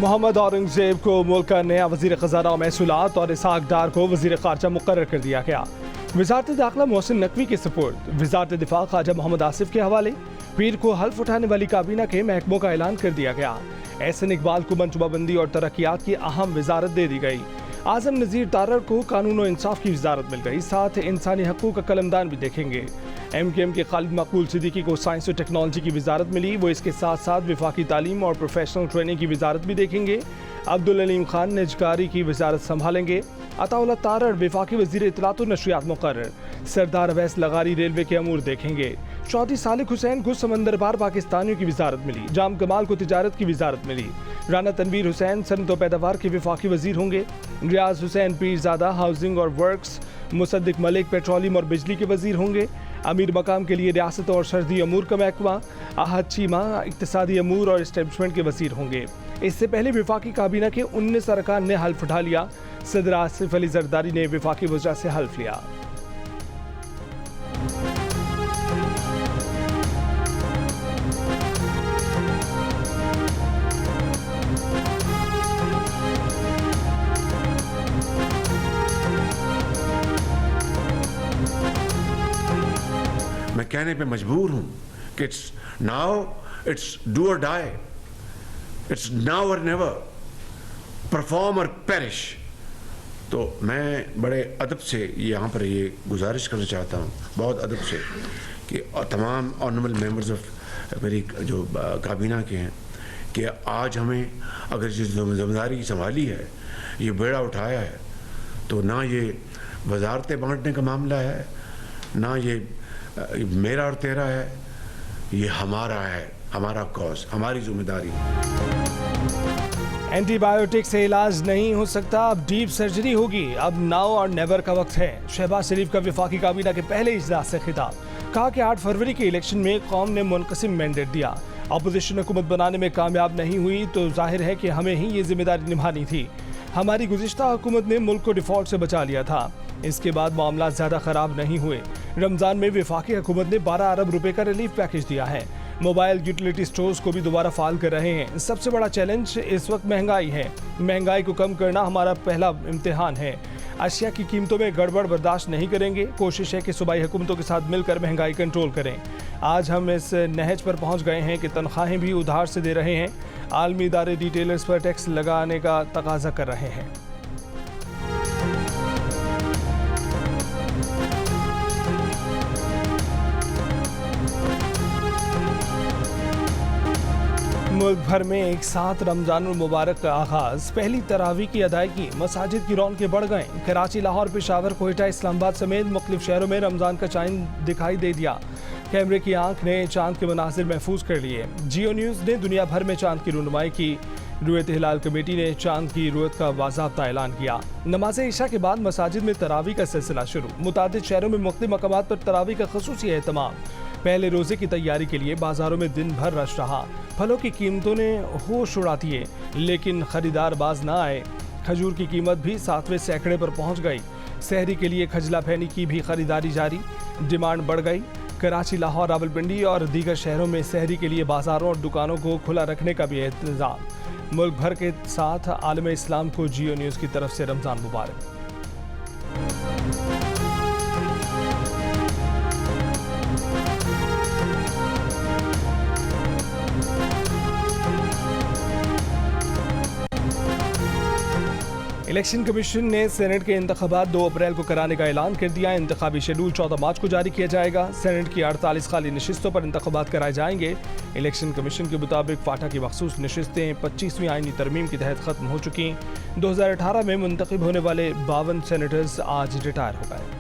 मोहम्मद औरंगजेब को मुल्क का नया वज़ीर ख़ज़ाना और महसूलात और इसहाक डार को वज़ीर ख़ारजा मुक़र्रर कर दिया गया। वज़ारत दाखिला मोहसिन नकवी के सपोर्ट वज़ारत दिफ़ा ख़ाजा मोहम्मद आसिफ के हवाले। पीर को हल्फ उठाने वाली काबीना के महकमों का ऐलान कर दिया गया। एहसन इकबाल को मनसूबाबंदी और तरक्यात की अहम वज़ारत दे दी गई। आज़म नज़ीर तारड़ को कानून और इंसाफ की वज़ारत मिल गई। साथ इंसानी हकूक़ का कलमदान भी देखेंगे। MKM के खालिद मकबूल सिद्दीकी को साइंस और टेक्नोलॉजी की वज़ारत मिली। वो इसके साथ साथ वफाकी तालीम और प्रोफेशनल ट्रेनिंग की वज़ारत भी देखेंगे। अब्दुल अलीम खान निजकारी की वज़ारत संभालेंगे। अताउल्लाह तारड़ वफाकी वज़ीर इत्तलात और नशरियात मुक़र्रर। सरदार अवैस लगारी रेलवे के अमूर देखेंगे। चौधरी सालिक हुसैन को समंदर पार पाकिस्तानियों की वज़ारत मिली। जाम कमाल को तिजारत की वज़ारत मिली। राना तनवीर हुसैन सनत व पैदावार के वफाकी वज़ीर होंगे। रियाज हुसैन पीरज़ादा हाउसिंग और वर्क्स। मुसद्दिक मलिक पेट्रोलियम और बिजली के वज़ीर होंगे। अमीर मकाम के लिए रियासत और सरहदी अमूर का महकमा। आहद चीमा इक़्तिसादी अमूर और इस्टेब्लिशमेंट के वज़ीर होंगे। इससे पहले वफाकी काबीना के 19 अरकान ने हल्फ उठा लिया। सदर आसिफ अली जरदारी ने वफाकी वज़रा से हल्फ लिया। मैं कहने पे मजबूर हूं कि इट्स नाउ, इट्स डू और डाई, इट्स नाउ और नेवर, परफॉर्म और पेरिश। तो मैं बड़े अदब से यहाँ पर ये गुजारिश करना चाहता हूँ, बहुत अदब से, कि तमाम ऑनरेबल मेंबर्स ऑफ मेरी जो काबीना के हैं, कि आज हमें अगर जिस जिम्मेदारी संभाली है, ये बेड़ा उठाया है, तो ना ये वजारतें बांटने का मामला है, ना ये मेरा और तेरा है, ये हमारा है, हमारा कॉज, हमारी जिम्मेदारी। एंटीबायोटिक से इलाज नहीं हो सकता, अब डीप सर्जरी होगी। अब नाउ और नेवर का वक्त है। शहबाज शरीफ का वफाकी काबीना के पहले इजलास से खिताब। कहा कि 8 फरवरी के इलेक्शन में कौम ने मुनक़सिम मैंडेट दिया। अपोजिशन हुकूमत बनाने में कामयाब नहीं हुई तो जाहिर है कि हमें ही ये जिम्मेदारी निभानी थी। हमारी गुज़िश्ता हुकूमत ने मुल्क को डिफॉल्ट से बचा लिया था। इसके बाद मामला ज़्यादा ख़राब नहीं हुए। रमज़ान में वफाकी हुकूमत ने 12 अरब रुपए का रिलीफ पैकेज दिया है। मोबाइल यूटिलिटी स्टोर्स को भी दोबारा फाल कर रहे हैं। सबसे बड़ा चैलेंज इस वक्त महंगाई है। महंगाई को कम करना हमारा पहला इम्तिहान है। अशिया की कीमतों में गड़बड़ बर्दाश्त नहीं करेंगे। कोशिश है कि सूबाई हुकूमतों के साथ मिलकर महंगाई कंट्रोल करें। आज हम इस नहज पर पहुंच गए हैं कि तनख्वाहें भी उधार से दे रहे हैं। आलमी इदारे रिटेलर्स पर टैक्स लगाने का तकाजा कर रहे हैं। मुल्क भर में एक साथ रमजान मुबारक का आगाज। पहली तरावी की अदायगी, मसाजिद की रौनकें बढ़ गए। कराची, लाहौर, पेशावर, कोयटा, इस्लामाबाद समेत मुख्तलिफ शहरों में रमजान का चांद दिखाई दे दिया। कैमरे की आंख ने चांद के मनाजिर महफूज कर लिए। जियो न्यूज़ ने दुनिया भर में चांद की रूनुमाई की। रुयत हिलाल कमेटी ने चांद की रुयत का बाज़ाब्ता ऐलान किया। नमाज इशा के बाद मसाजिद में तरावी का सिलसिला शुरू। मुतादिद शहरों में मुख्तलिफ मकामात पर तरावी का ख़ुसूसी एहतमाम। पहले रोजे की तैयारी के लिए बाजारों में दिन भर रश रहा। फलों की कीमतों ने होश उड़ा दिए, लेकिन खरीदार बाज ना आए। खजूर की कीमत भी 7वें सैकड़े पर पहुंच गई। सहरी के लिए खजला फैनी की भी खरीदारी जारी, डिमांड बढ़ गई। कराची, लाहौर, रावलपिंडी और दीगर शहरों में सहरी के लिए बाजारों और दुकानों को खुला रखने का भी इंतजाम। मुल्क भर के साथ आलम इस्लाम को जियो न्यूज़ की तरफ से रमज़ान मुबारक। इलेक्शन कमीशन ने सेनेट के इंतखाबात 2 अप्रैल को कराने का ऐलान कर दिया। इंतखाबी शेड्यूल 14 मार्च को जारी किया जाएगा। सेनेट की 48 खाली नशिस्तों पर इंतखाबात कराए जाएंगे। इलेक्शन कमीशन के मुताबिक फाटा की मखसूस नशिस्तें 25वीं आईनी तरमीम के तहत ख़त्म हो चुकी। 2018 में मुंतखब होने वाले 52 सेनेटर्स आज रिटायर हो गए।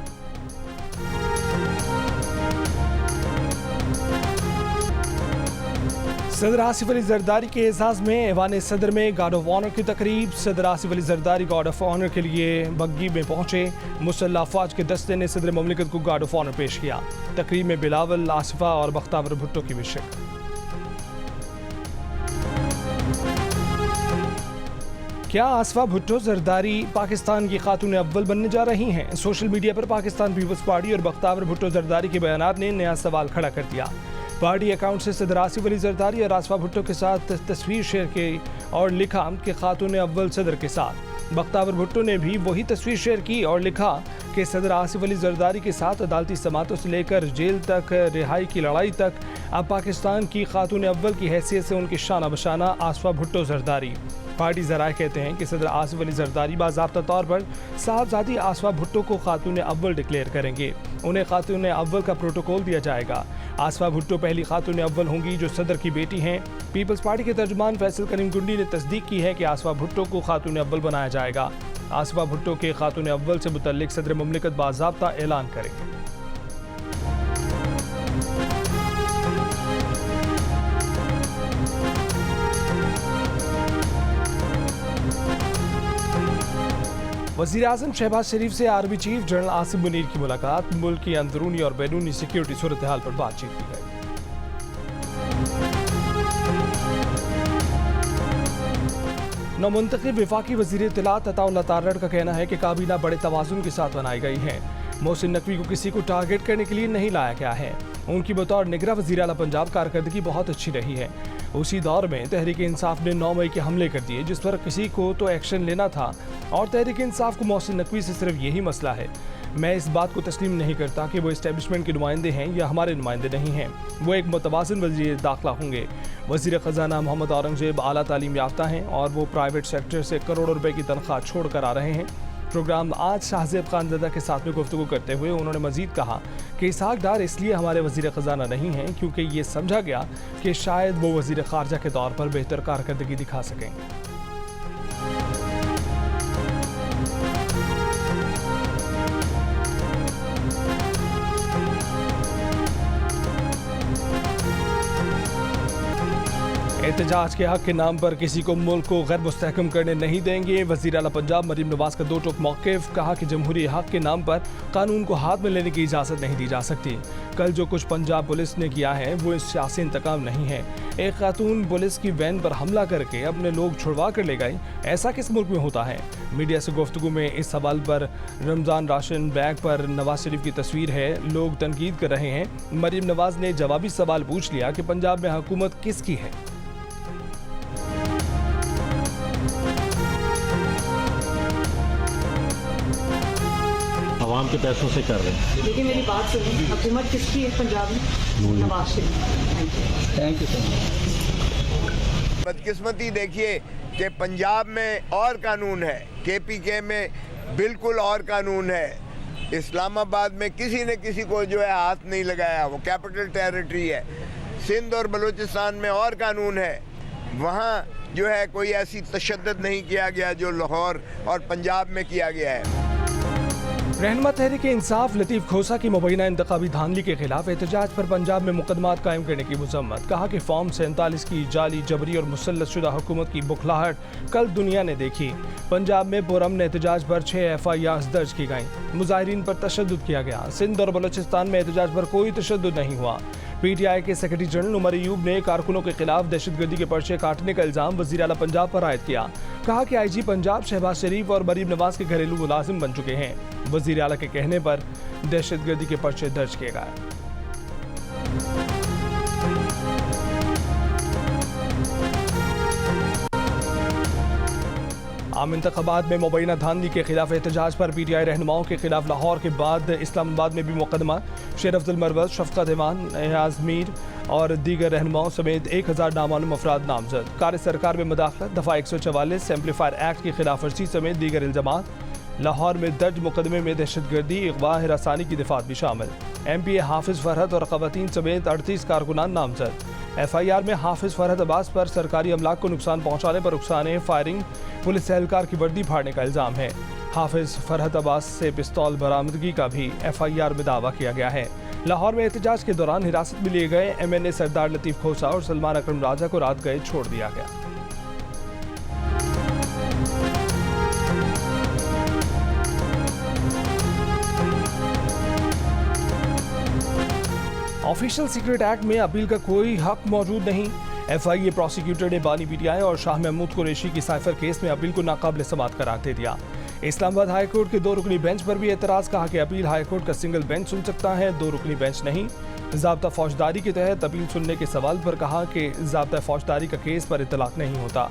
सदर आसिफ अली जरदारी के एजाज में ऐवान सदर में गार्ड ऑफ ऑनर की तकरीब। सदर Asif Ali Zardari guard of honour के लिए बग्गी में पहुंचे। मुसल्लह अफवाज के दस्ते ने सदर ममलिकत को गार्ड ऑफ ऑनर पेश किया। तकरीब में बिलावल, आसिफा और बख्तावर भुट्टो की भी शिरकत। क्या आसिफा भुट्टो जरदारी पाकिस्तान की खातून अव्वल बनने जा रही हैं? सोशल मीडिया पर पाकिस्तान पीपल्स पार्टी और बख्तावर भुट्टो जरदारी के बयानात ने नया सवाल खड़ा कर दिया। पार्टी अकाउंट से सदर आसिफ अली जरदारी और आसफा भुट्टो के साथ तस्वीर शेयर की और लिखा कि खातून अव्वल सदर के साथ। बख्तावर भुट्टो ने भी वही तस्वीर शेयर की और लिखा कि सदर आसिफ अली जरदारी के साथ अदालती समातों से लेकर जेल तक, रिहाई की लड़ाई तक, अब पाकिस्तान की खातून अव्वल की हैसियत से उनकी शाना बशाना आसफा भुट्टो जरदारी। पार्टी ज़राए कहते हैं कि सदर आसिफ अली जरदारी बाज़ाब्ता तौर पर साहबजादी आसफा भुट्टो को खातून अव्वल डिक्लेयर करेंगे। उन्हें खातून अव्वल का प्रोटोकॉल दिया जाएगा। आसफा भुट्टो पहली खातून अव्वल होंगी जो सदर की बेटी हैं। पीपल्स पार्टी के तर्जुमान फैसल करीम गुंडी ने तस्दीक की है कि आसफा भुट्टो को खातून अव्वल बनाया जाएगा। आसफा भुट्टो के खातून अव्वल से मुतल्लिक सदर मुमलिकत बाज़ाब्ता ऐलान करेंगे। वज़ीर आज़म शहबाज शरीफ से army chief general Asim Munir की मुलाकात। मुल्क की अंदरूनी और बैरूनी सिक्योरिटी सूरत हाल पर बातचीत की गई। नौमुंतखब वफाकी वज़ीर इत्तलात अताउल्लाह तारड़ का कहना है कि काबीना बड़े तवाज़ुन के साथ बनाई गई है। मोहसिन नकवी को किसी को टारगेट करने के लिए नहीं लाया गया है। उनकी बतौर निगरान वज़ीर आला पंजाब कारकर्दगी बहुत अच्छी रही है। उसी दौर में तहरीक इंसाफ ने 9 मई के हमले कर दिए, जिस पर किसी को तो एक्शन लेना था और तहरीक इंसाफ को मोहसिन नकवी से सिर्फ यही मसला है। मैं इस बात को तस्लीम नहीं करता कि वो इस्टेब्लिशमेंट के नुमाइंदे हैं या हमारे नुमाइंदे नहीं हैं। वो एक मुतवाज़िन वज़ीर दाखिला होंगे। वज़ीर ख़जाना मोहम्मद औरंगज़ेब आला तालीम याफ्ता हैं और वो प्राइवेट सेक्टर से करोड़ों रुपए की तनख्वाह छोड़ कर आ रहे हैं। प्रोग्राम आज शाहज़ेब खानज़ादा के साथ में गुफ्तगू करते हुए उन्होंने मज़ीद कहा कि इसहाक डार इसलिए हमारे वज़ीर ख़जाना नहीं हैं क्योंकि ये समझा गया कि शायद वो वज़ीर ख़ारजा के तौर पर बेहतर कारकर्दगी दिखा सकेंगे। एहतजाज के हक के नाम पर किसी को मुल्क को गैर मुस्तहकम करने नहीं देंगे। वज़ीर आला पंजाब मरीम नवाज का दो टोक मौक़िफ़। कहा कि जमहूरी हक के नाम पर कानून को हाथ में लेने की इजाज़त नहीं दी जा सकती। कल जो कुछ पंजाब पुलिस ने किया है वो इस सियासी इंतकाम नहीं है। एक खातून पुलिस की वैन पर हमला करके अपने लोग छुड़वा कर ले गई, ऐसा किस मुल्क में होता है? मीडिया से गुफ्तगू में इस सवाल पर रमज़ान राशन बैग पर नवाज शरीफ की तस्वीर है, लोग तनकीद कर रहे हैं। मरीम नवाज ने जवाबी सवाल पूछ लिया कि पंजाब में हुकूमत किसकी है? आवाम के पैसों से कर रहे हैं। देखिए मेरी बात सुनिए, हुकूमत किसकी है पंजाब में? Nawaz Sharif. Thank you sir. बदकिस्मती देखिए कि पंजाब में और कानून है, KPK में बिल्कुल और कानून है। इस्लामाबाद में किसी ने किसी को जो है हाथ नहीं लगाया, वो कैपिटल टेरिटरी है। सिंध और बलूचिस्तान में और कानून है, वहाँ जो है कोई ऐसी तशद्दुद नहीं किया गया जो लाहौर और पंजाब में किया गया है। रहनुमा तहरीक इंसाफ लतीफ़ खोसा की मुबैना इंतखाबी धांधली के खिलाफ एहतजाज पर पंजाब में मुकदमात कायम करने की मज़म्मत। कहा कि फॉर्म 47 की जाली, जबरी और मुसल्लत शुदा हुकूमत की बुखलाहट कल दुनिया ने देखी। पंजाब में पुरअमन एहतजाज पर 6 FIRs दर्ज की गईं। मुजाहिरीन पर तशद्दुद किया गया। सिंध और बलूचिस्तान में एहतजाज पर कोई तशद्दुद नहीं हुआ। PTI के सेक्रेटरी जनरल उमर अयूब ने कारकुनों के खिलाफ दहशतगर्दी के पर्चे काटने का इल्ज़ाम वज़ीर आला पंजाब पर आयद किया। कहा कि IG पंजाब शहबाज शरीफ और मरीम नवाज के घरेलू मुलाजिम बन चुके हैं। वज़ीर आला के कहने पर दहशतगर्दी के पर्चे दर्ज किए गए। आम इंतखाबात में मुबैना धांधली के खिलाफ एहतजाज पर PTI रहनुमाओं के खिलाफ लाहौर के बाद इस्लामाबाद में भी मुकदमा। शेर अफजल मरवज, शफकत ईमान, एयाज मीर और दीगर रहनुमाओं समेत 1000 नामालूम अफराद नामजद। कार्य सरकार में मुदाखलत, दफ़ा 144 एम्पलीफायर एक्ट की खिलाफ वर्जी समेत दीगर इल्ज़ामात। लाहौर में दर्ज मुकदमे में दहशतगर्दी, अगवा, हिरासानी की दफात भी शामिल। MPA हाफिज फरहत और ख़वातीन समेत 38 कारकुनान नामजद। FIR में हाफिज फरहत अब्बास पर सरकारी अमलाक को नुकसान पहुँचाने पर उकसाने, फायरिंग, पुलिस एहलकार की वर्दी फाड़ने का इल्ज़ाम है। हाफिज फरहत अब्बास से पिस्तौल बरामदगी का भी FIR में दावा किया गया है। लाहौर में एहतजाज के दौरान हिरासत में लिए गए MNA सरदार लतीफ़ खोसा और सलमान अकरम राजा को रात गए छोड़ दिया गया। ऑफिशियल सीक्रेट एक्ट में अपील का कोई हक मौजूद नहीं। FIA प्रोसिक्यूटर ने बानी PTI और शाह महमूद कुरैशी की साइफर केस में अपील को नाकाबिल समाअत करार दे दिया। इस्लामाबाद हाई कोर्ट के 2 रुकनी बेंच पर भी एतराज़। कहा कि अपील हाई कोर्ट का सिंगल बेंच सुन सकता है, 2 रुकनी बेंच नहीं। ज़ाब्ता फौजदारी के तहत अपील सुनने के सवाल पर कहा कि ज़ाब्ता फौजदारी का केस पर इतलाक नहीं होता।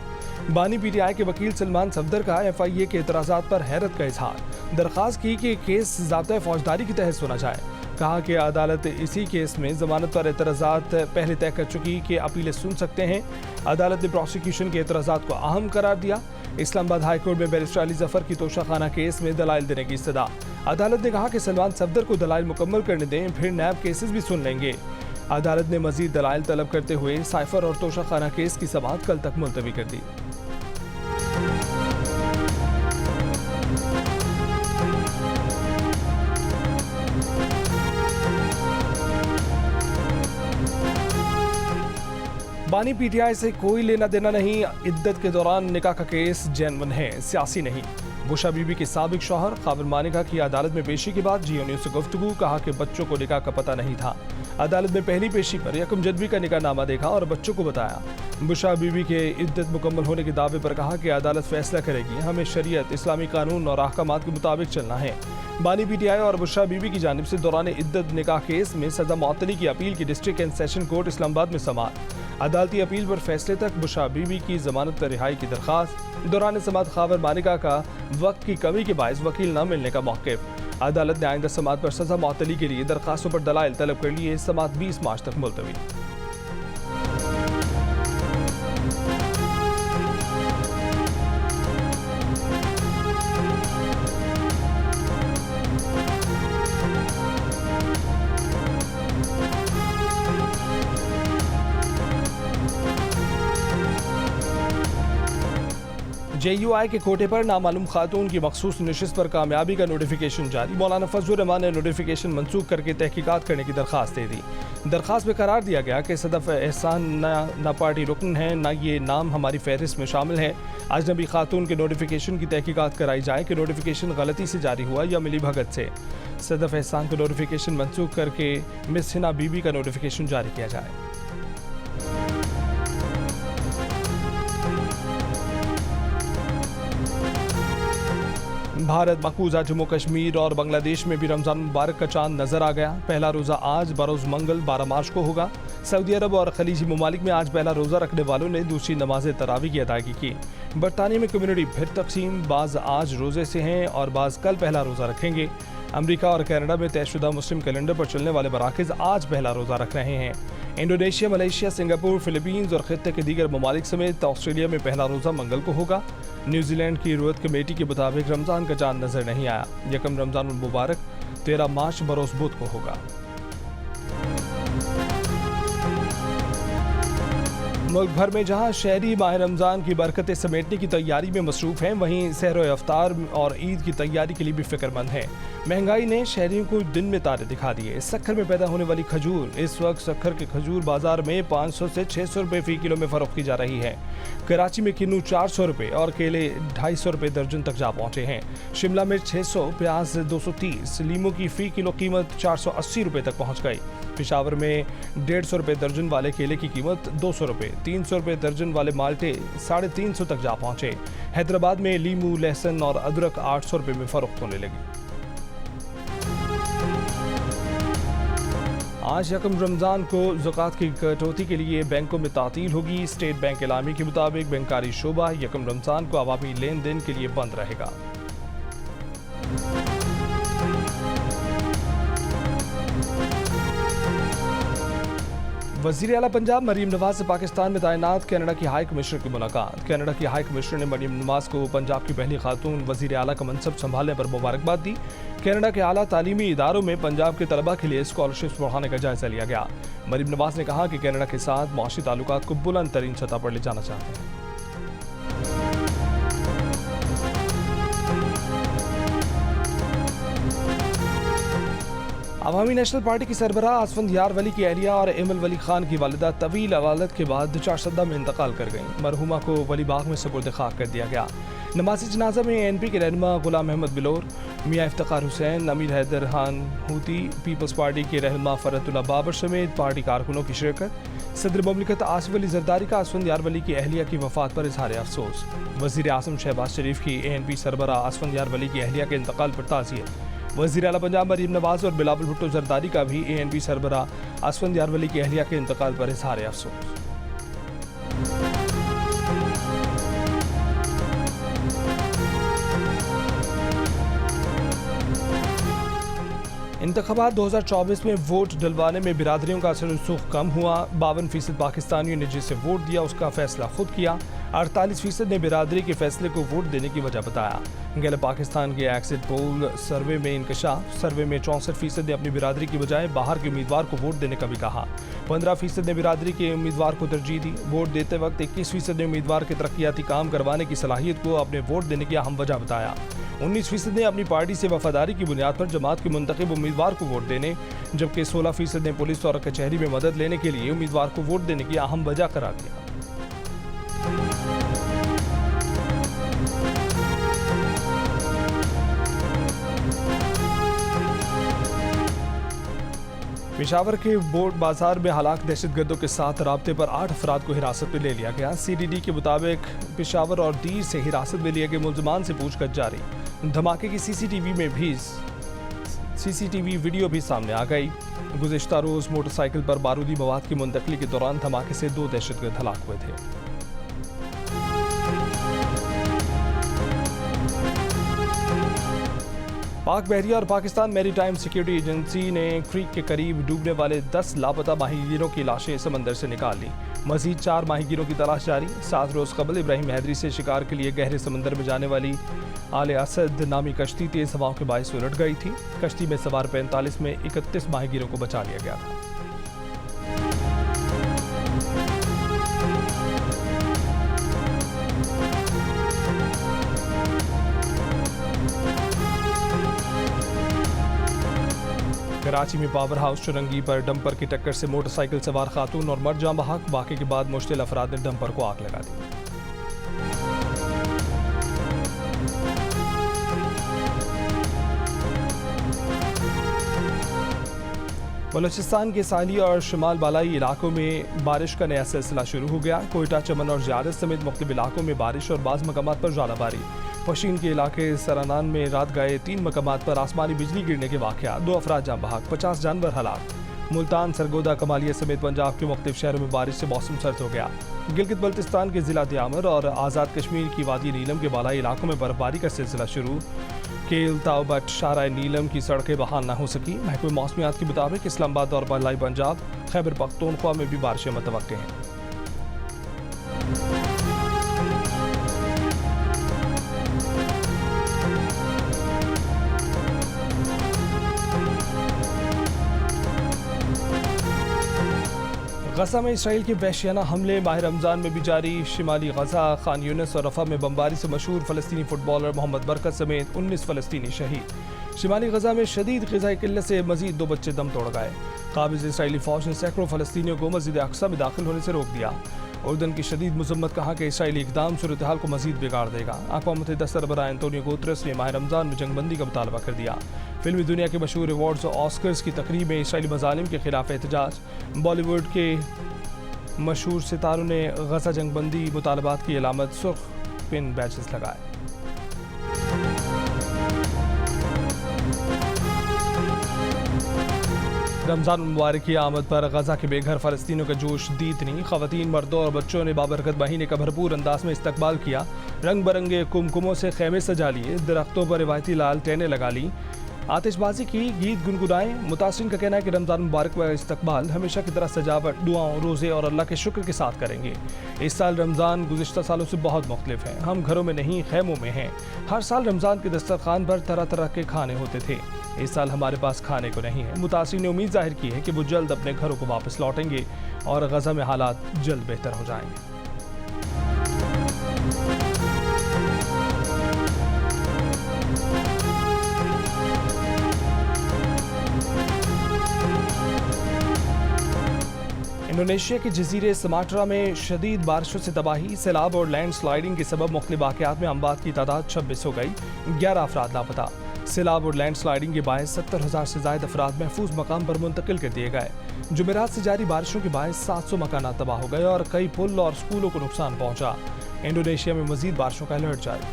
बानी PTI के वकील सलमान सफदर का FIA के एतराज़ात पर हैरत का इजहार। दरख्वास्त की कि केस ज़ाब्ता फौजदारी के तहत सुना जाए। कहा कि अदालत इसी केस में जमानत पर एतराज़ात पहले तय कर चुकी कि अपीलें सुन सकते हैं। अदालत ने प्रोसिक्यूशन के एतराज़ात को अहम करार दिया। इस्लामाबाद हाई कोर्ट में बैरिस्टर अली जफर की तोशाखाना केस में दलाइल देने की इस्तदा। अदालत ने कहा कि सलमान सफदर को दलाइल मुकम्मल करने दें, फिर नैब केसेस भी सुन लेंगे। अदालत ने मजीद दलाइल तलब करते हुए साइफर और तोशाखाना केस की समाअत कल तक मुलतवी कर दी। बानी PTI से कोई लेना देना नहीं। इद्दत के दौरान निकाह का केस जेन्युइन है, सियासी नहीं। बुशा बीबी के साबिक शौहर काबिल मानिका की अदालत में पेशी के बाद GNU से गुफ्तगू। कहा कि बच्चों को निकाह का पता नहीं था। अदालत में पहली पेशी पर 1 जनवरी का निकाहनामा देखा और बच्चों को बताया। बुशा बीबी के इद्दत मुकम्मल होने के दावे पर कहा कि अदालत फैसला करेगी, हमें शरीयत, इस्लामी कानून और अहकामात के मुताबिक चलना है। बानी PTI और बुशरा बीबी की जानिब से दौरान इद्दत निकाह केस में सजा मुअत्तली की अपील की district and session court Islamabad में समाअत। अदालती अपील पर फैसले तक बुशरा बीबी की जमानत पर रिहाई की दरख्वास्त। दौरान समाअत खावर मानिका का वक्त की कमी के बायस वकील न मिलने का मौक़िफ़। अदालत ने आइंदा समाअत पर सजा मुअत्तली के लिए दरख्वास्तों पर दलाइल तलब कर लिए। समाअत 20 मार्च तक मुलतवी। JUI के कोटे पर नामालूम खातून की मखसूस नशिस्त पर कामयाबी का नोटिफिकेशन जारी। मौलाना फजलुर रहमान ने नोटिफिकेशन मनसूख करके तहकीकात करने की दरख्वास्त दे दी। दरख्वास्त में करार दिया गया कि सदफ एहसान न पार्टी रुकन है, न ये नाम हमारी फहरिस्त में शामिल है। अजनबी खातून के नोटिफिकेशन की तहकीकात कराई जाए कि नोटिफिकेशन गलती से जारी हुआ या मिली भगत से। सदफ एहसान का नोटिफिकेशन मनसूख करके मिस हिना बीबी का नोटिफिकेशन जारी किया जाए। भारत, मकबूजा जम्मू कश्मीर और बांग्लादेश में भी रमज़ान मुबारक का चांद नजर आ गया। पहला रोज़ा आज बरोज़ मंगल 12 मार्च को होगा। सऊदी अरब और खलीजी ममालिक में आज पहला रोज़ा रखने वालों ने दूसरी नमाज तरावी की अदायगी की। बरतानिया में कम्युनिटी फिर तकसीम, बाज़ आज रोज़े से हैं और बाज़ कल पहला रोज़ा रखेंगे। अमेरिका और कनाडा में तयशुदा मुस्लिम कैलेंडर पर चलने वाले मराकज़ आज पहला रोज़ा रख रहे हैं। इंडोनेशिया, मलेशिया, सिंगापुर, फिलीपींस और खित्ते के दीगर ममालिक समेत ऑस्ट्रेलिया में पहला रोज़ा मंगल को होगा। न्यूजीलैंड की रुयत कमेटी के मुताबिक रमज़ान का चांद नजर नहीं आया। यकम रमज़ान मुबारक 13 मार्च बरोज़ बुध को होगा। मुल्क भर में जहां शहरी माह रमज़ान की बरकतें समेटने की तैयारी में मसरूफ़ हैं, वहीं सहरो अफ्तार और ईद की तैयारी के लिए भी फिक्रमंद हैं। महंगाई ने शहरियों को दिन में तारे दिखा दिए। सक्खर में पैदा होने वाली खजूर, इस वक्त सक्खर के खजूर बाजार में 500 से 600 रुपये फ़ी किलो में फ़रोख्त की जा रही है। कराची में किन्नू 400 रुपये और केले 250 रुपये दर्जन तक जा पहुँचे हैं। शिमला मिर्च 600, प्याज 230, लीमू की फ़ी किलो कीमत 480 रुपये तक पहुँच गई। पेशावर में 150 रुपये दर्जन वाले केले की कीमत 200 रुपये, 300 रुपये दर्जन वाले माल्टे 350 तक जा पहुँचे। हैदराबाद में लीमू, लहसुन और अदरक 800 रुपये में फ़रोख्त होने लगी। आज यकम रमज़ान को ज़कात की कटौती के लिए बैंकों में तातील होगी। स्टेट बैंक एलामी के मुताबिक बैंकारी शोबा यकम रमज़ान को अवामी लेन देन के लिए बंद रहेगा। वज़ीर आला पंजाब मरीम नवाज से पाकिस्तान में तैनात कनाडा की हाई कमिश्नर की मुलाकात। कनाडा की हाई कमिश्नर ने मरीम नवाज को पंजाब की पहली खातून वज़ीर आला का मनसब संभालने पर मुबारकबाद दी। कनाडा के आला तालीमी इदारों में पंजाब के तलबा के लिए स्कॉलरशिप्स बढ़ाने का जायजा लिया गया। मरीम नवाज ने कहा कि कनाडा के साथ मुआशी ताल्लुकात को बुलंद तरीन सतह पर ले जाना चाहते हैं। अवामी नेशनल पार्टी की सरबराह आसफंद यार वली की अहलिया और इमल वली खान की वालिदा तवील अवालत के बाद चारसदा में इंतकाल कर गईं। मरहुमा को वली बाग में सुपुर्द खाक कर दिया गया। नमाज़ी जनाजा में NP के रहनुमा गुलाम अहमद बिलोर, मियाँ इफ्तिखार हुसैन, अमीर हैदर खान हूती, पीपल्स पार्टी के रहनुमा फरतुल्लाह बाबर समेत पार्टी कारकुनों की शिरकत। सदर मुमलिकत आसिफ अली जरदारी का आसफंद यार वली की अहलिया की वफात पर इजहार अफसोस। वज़ीर आज़म शहबाज शरीफ की ANP सरबराह आसफंद यार वली की अहलिया के इंतकाल पर ताज़ियत। वज़ीर आला पंजाब मरीम नवाज और बिलावल भुट्टो जरदारी का भी ANP सरबराह असफंद वली की अहलिया के इंतकाल पर इजहार अफसोस। इंतख़ाबात 2024 में वोट डलवाने में बिरादरियों का असर रसूख कम हुआ। 52% पाकिस्तानियों ने जिसे वोट दिया उसका फैसला खुद किया। 48% ने बिरादरी के फैसले को वोट देने की वजह बताया। गैल पाकिस्तान के एग्जिट पोल सर्वे में इंकशाफ। सर्वे में 64% ने अपनी बिरादरी की बजाय बाहर के उम्मीदवार को वोट देने का भी कहा। 15% ने बिरादरी के उम्मीदवार को तरजीह दी। वोट देते वक्त 21% ने उम्मीदवार के तरक्याती काम करवाने की सलाहियत को अपने वोट देने की अहम वजह बताया। 19% ने अपनी पार्टी से वफादारी की बुनियाद पर जमात के मुंतखब उम्मीदवार को वोट देने, जबकि 16% ने पुलिस और कचहरी में मदद लेने के लिए उम्मीदवार को वोट देने की अहम वजह करार दिया। पेशावर के बोर्ड बाजार में हलाक दहशतगर्दों के साथ राब्ते पर 8 अफराद को हिरासत में ले लिया गया। CDD के मुताबिक पेशावर और दीर से हिरासत में लिए गए मुल्ज़मान से पूछताछ जारी। धमाके की CCTV वीडियो भी सामने आ गई। गुज़िश्ता रोज़ मोटरसाइकिल पर बारूदी मवाद की मुंतकली के दौरान धमाके से 2 दहशतगर्द हलाक हुए थे। पाक बहरिया और पाकिस्तान मैरीटाइम सिक्योरिटी एजेंसी ने क्रीक के करीब डूबने वाले 10 लापता माहीगीरों की लाशें समंदर से निकाल ली। मजीद 4 माहीगीरों की तलाश जारी। 7 रोज़ कबल इब्राहिम हैदरी से शिकार के लिए गहरे समंदर में जाने वाली आले असद नामी कश्ती तेज हवाओं के बायस उलट गई थी। कश्ती में सवार 45 में 31 माहीगीरों को बचा लिया गया था। कराची में पावर हाउस चुरंगी पर डंपर की टक्कर से मोटरसाइकिल सवार खातून और मर्द जाँ बहक। वाक़े के बाद मुश्तिल अफराद ने डंपर को आग लगा दी। बलूचिस्तान के साली और शिमाल बालाई इलाकों में बारिश का नया सिलसिला शुरू हो गया। कोयटा, चमन और ज़ियारत समेत मुख्तलिफ इलाकों में बारिश और बाज़ मकामात पर ज़ालाबारी। पशीन के इलाके सरानान में रात गए 3 मकामात पर आसमानी बिजली गिरने के वाक़या। 2 अफराद जाँ बहक, 50 जानवर हलाक। मुल्तान, सरगोदा, कमालिया समेत पंजाब के मुख्तलिफ शहरों में बारिश से मौसम सर्द हो गया। गिलगित बल्तिस्तान के ज़िला दियामर और आज़ाद कश्मीर की वादी नीलम के बालाई इलाकों में बर्फबारी का सिलसिला शुरू। केल, ताओबट, शाहराह नीलम की सड़कें बहाल न हो सकी। महकमे मौसमियात के मुताबिक इस्लामाबाद और बालाई पंजाब, खैबर पख्तूनख्वा में भी बारिशें मुतवक्के हैं। गजा में इसराइल के वहशियाना हमले माह रमज़ान में भी जारी। शिमाली गजा, खान यूनिस और रफा में बमबारी से मशहूर फ़लस्तीनी फुटबॉलर मोहम्मद बरकत समेत 19 फ़लस्तीनी शहीद। शिमाली गजा में शदीद ग़िज़ाई किल्लत से मज़ीद 2 बच्चे दम तोड़ गए। काबिज़ इसराइली फ़ौज ने सैकड़ों फ़लस्तीनियों को मस्जिद अक्सा में दाखिल होने से रोक दिया। उर्दन की शदीद मज़म्मत, कहा कि इसराइली इक़दाम सूरत हाल को मज़ीद बिगाड़ देगा। अक़वाम मुत्तहिदा सरबराह एंटोनियो गुतरेस ने माह रमज़ान में जंगबंदी का मुतालबा कर दिया। फिल्मी दुनिया के मशहूर अवार्ड्स और ऑस्कर्स की तकरीब में इसराइली मज़ालिम के खिलाफ एहतजाज। बॉलीवुड के मशहूर सितारों ने गजा जंगबंदी मुतालबात की अलामत सुर्ख पिन बैचेस लगाए। रमज़ान मुबारक की आमद पर गजा के बेघर फ़लस्तीनियों का जोश दीतनी। ख़वातीन, मर्दों और बच्चों ने बाबरकत महीने का भरपूर अंदाज में इस्तकबाल किया। रंग बिरंगे कुमकुमों से खेमे सजा लिए, दरख्तों पर रिवायती लालटेनें लगा ली, आतिशबाजी की, गीत गुनगुनाए। मुतासिरीन का कहना है कि रमज़ान मुबारक का इस्तकबाल हमेशा की तरह सजावट, दुआओं, रोज़े और अल्लाह के शुक्र के साथ करेंगे। इस साल रमज़ान गुज़िश्ता सालों से बहुत मुख्तलिफ है। हम घरों में नहीं, खैमों में हैं। हर साल रमज़ान के दस्तरखान पर तरह तरह के खाने होते थे। इस साल हमारे पास खाने को नहीं है। मुतासिरीन ने उम्मीद जाहिर की है कि वो जल्द अपने घरों को वापस लौटेंगे और गजा में हालात जल्द बेहतर हो जाएंगे। इंडोनेशिया के जजीरे सुमात्रा में शदीद बारिशों से तबाही, सैलाब और लैंड स्लाइडिंग के सबब मुख्तलिफ वाक़यात में अमवात की तादाद 26 हो गई। 11 अफराद लापता। सैलाब और लैंड स्लाइडिंग के बायस 70,000 से ज़ायद अफराद महफूज मकाम पर मुंतकिल कर दिए गए। जुमेरात से जारी बारिशों के बायस 700 मकानात तबाह हो गए और कई पुल और स्कूलों को नुकसान पहुंचा। इंडोनेशिया में मजीद बारिशों का अलर्ट जारी।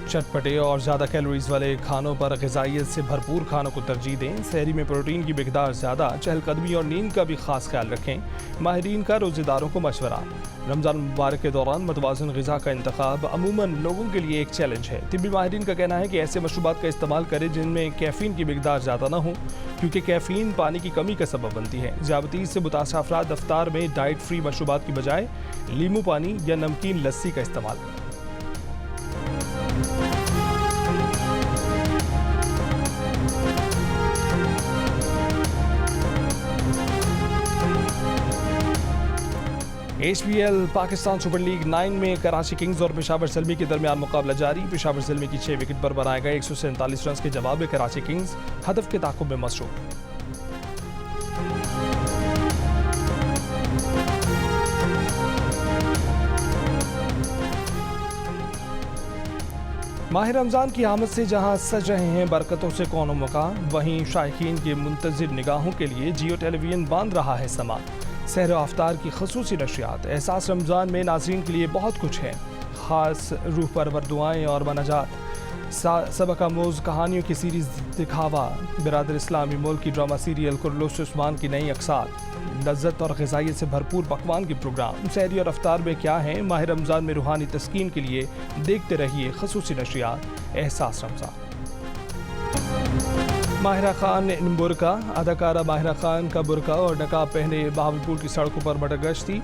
चटपटे और ज़्यादा कैलोरीज वाले खानों पर ग़िज़ाइयत से भरपूर खानों को तरजीह दें। सहरी में प्रोटीन की मिकदार ज़्यादा, चहलकदमी और नींद का भी खास ख्याल रखें। माहिरीन का रोज़ेदारों को मशवरा। रमज़ान मुबारक के दौरान मतवाज़न ग़िज़ा का इंतखाब अमूमन लोगों के लिए एक चैलेंज है। तिब्बी माहिरीन का कहना है कि ऐसे मशरूबात का इस्तेमाल करें जिनमें कैफ़ीन की मिकदार ज़्यादा ना हो, क्योंकि कैफ़ीन पानी की कमी का सबब बनती है। ज़ियाबतीस से मुतासर अफराद इफ्तार में डाइट फ्री मशरूबात की बजाय लीमू पानी या नमकीन लस्सी का इस्तेमाल करें। HBL पाकिस्तान सुपर लीग 9 में कराची किंग्स और पेशावर ज़ल्मी के दरमियान मुकाबला जारी। पेशावर ज़ल्मी की 6 विकेट पर बनाए गए 147 रन के जवाब में कराची किंग्स हदफ के ताक़ुब में मसरूफ़। माह रमज़ान की आमद से जहां सज रहे हैं बरकतों से कौनो मकान, वहीं शायकीन के मुंतज़िर निगाहों के लिए जियो टेलीविजन बांध रहा है समा। सहर अफ्तार की खसूसी नशरियात। एहसास रमज़ान में नाज़रीन के लिए बहुत कुछ है, ख़ास रूह परवर दुआएँ और मनाजात, सबक आमोज़ कहानियों की सीरीज़ दिखावा, बिरादर इस्लामी मुल्क की ड्रामा सीरियल कुर्लुस उस्मान की नई अक़सार, लज्जत और ग़िज़ाइयत से भरपूर पकवान के प्रोग्राम। सहरी और अफ्तार में क्या है, माह रमज़ान में रूहानी तस्कीन के लिए देखते रहिए खसूसी नशरियात एहसास रमज़ान। माहिरा खान ने बुरका। अदाकारा माहिरा खान का बुरका और नकाब पहने बहावलपुर की सड़कों पर मटगश्ती,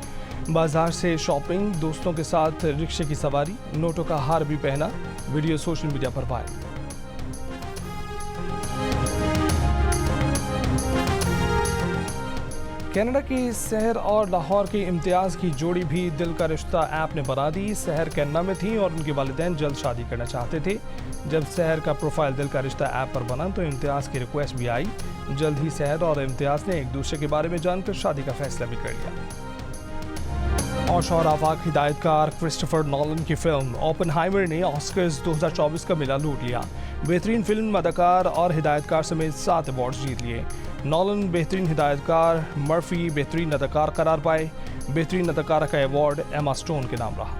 बाजार से शॉपिंग, दोस्तों के साथ रिक्शे की सवारी, नोटों का हार भी पहना। वीडियो सोशल मीडिया पर वायरल। कनाडा की सहर और लाहौर की इम्तियाज़ की जोड़ी भी दिल का रिश्ता ऐप ने बना दी। सहर कनाडा में थी और उनके वालिदैन जल्द शादी करना चाहते थे। जब सहर का प्रोफाइल दिल का रिश्ता ऐप पर बना तो इम्तियाज़ की रिक्वेस्ट भी आई। जल्द ही सहर और इम्तियाज़ ने एक दूसरे के बारे में जानकर शादी का फैसला भी कर लिया। और शौहर आफाक हिदायतकार क्रिस्टोफर नॉलन की फिल्म ओपनहाइमर ने ऑस्कर्स 2024 का मेला लूट लिया। बेहतरीन फिल्म, अदाकार और हिदायतकार समेत 7 अवार्ड जीत लिए। नॉलन बेहतरीन हिदायतकार, मर्फी बेहतरीन अदाकार करार पाए। बेहतरीन अदाकारा का अवार्ड एमा स्टोन के नाम रहा।